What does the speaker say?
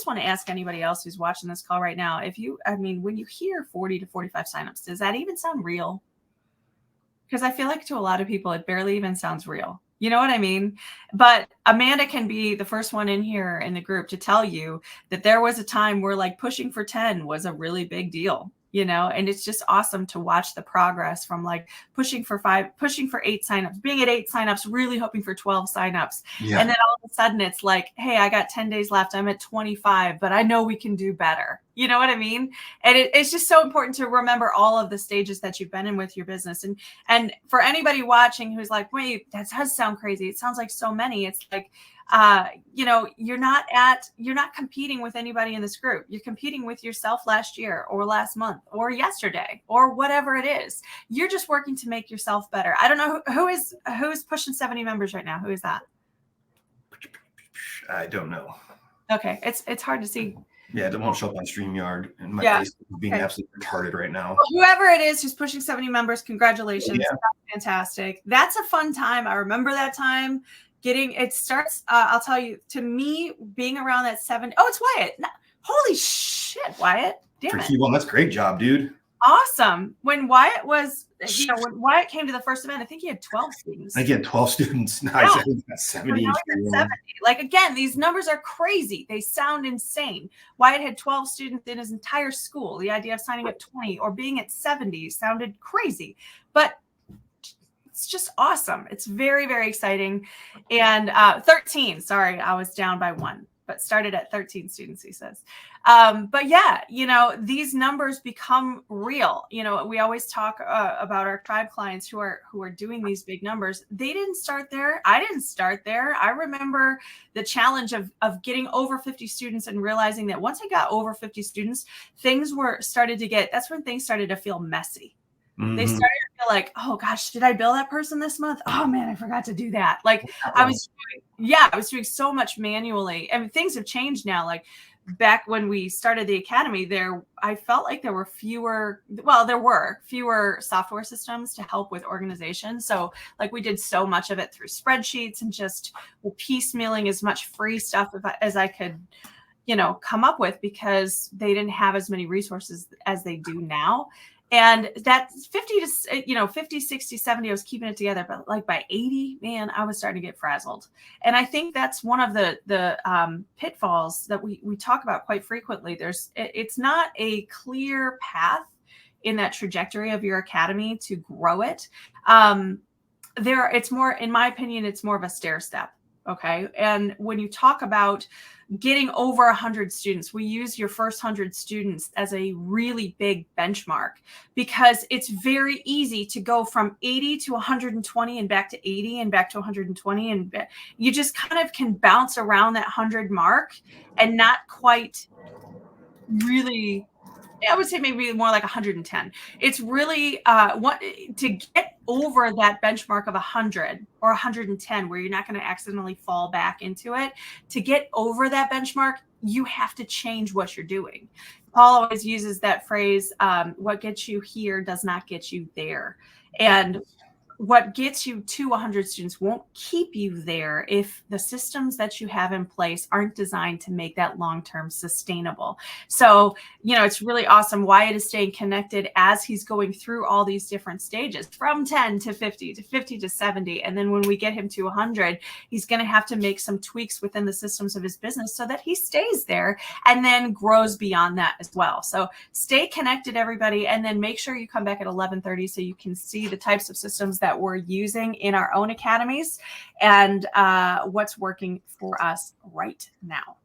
just want to ask anybody else who's watching this call right now, when you hear 40 to 45 signups, does that even sound real? Because I feel like to a lot of people, it barely even sounds real. You know what I mean? But Amanda can be the first one in here in the group to tell you that there was a time where like pushing for 10 was a really big deal, and it's just awesome to watch the progress from like pushing for 5, pushing for 8 signups, being at 8 signups, really hoping for 12 signups. Yeah. And then all of a sudden it's like, hey, I got 10 days left. I'm at 25, but I know we can do better. You know what I mean? And it's just so important to remember all of the stages that you've been in with your business. And for anybody watching who's like, wait, that does sound crazy. It sounds like so many. It's like, you're not competing with anybody in this group. You're competing with yourself last year or last month or yesterday or whatever it is. You're just working to make yourself better. I don't know who is pushing 70 members right now. Who is that? I don't know. Okay. It's hard to see. Yeah, it won't show up on StreamYard, and my face is being absolutely retarded right now. Well, whoever it is who's pushing 70 members, congratulations. Yeah. That's fantastic. That's a fun time. I remember that time. It starts, I'll tell you, to me, being around that 7. Oh, it's Wyatt. Holy shit, Wyatt. Damn it. Well, that's a great job, dude. Awesome. When Wyatt when Wyatt came to the first event, I think he had 12 students. I think he had 12 students. Nice. I think that's 70. 70. Like, again, these numbers are crazy. They sound insane. Wyatt had 12 students in his entire school. The idea of signing up 20 or being at 70 sounded crazy, but it's just awesome. It's very, very exciting. And 13, sorry, I was down by 1, but started at 13 students, he says. But yeah, these numbers become real. We always talk about our tribe clients who are doing these big numbers. They didn't start there. I didn't start there. I remember the challenge of getting over 50 students and realizing that once I got over 50 students, that's when things started to feel messy. Mm-hmm. They started to feel like, oh gosh, did I bill that person this month? Oh man, I forgot to do that. Like I was doing so much manually. I mean, things have changed now. Like back when we started the academy I felt like there were fewer software systems to help with organization. So like we did so much of it through spreadsheets and just piecemealing as much free stuff as I could, come up with, because they didn't have as many resources as they do now. And that 50, 60, 70, I was keeping it together. But like by 80, man, I was starting to get frazzled. And I think that's one of the pitfalls that we talk about quite frequently. It's not a clear path in that trajectory of your academy to grow it. It's more, in my opinion, it's more of a stair step. Okay. And when you talk about getting over 100 students, we use your first 100 students as a really big benchmark, because it's very easy to go from 80 to 120 and back to 80 and back to 120. And you just kind of can bounce around that 100 mark and not quite really, I would say maybe more like 110. It's really to get over that benchmark of 100 or 110, where you're not going to accidentally fall back into it. To get over that benchmark, you have to change what you're doing. Paul always uses that phrase, what gets you here does not get you there. And what gets you to 100 students won't keep you there if the systems that you have in place aren't designed to make that long-term sustainable. So, it's really awesome. Wyatt is staying connected as he's going through all these different stages, from 10 to 50 to 50 to 70. And then when we get him to 100, he's going to have to make some tweaks within the systems of his business so that he stays there and then grows beyond that as well. So stay connected, everybody. And then make sure you come back at 11:30 so you can see the types of systems that we're using in our own academies and what's working for us right now.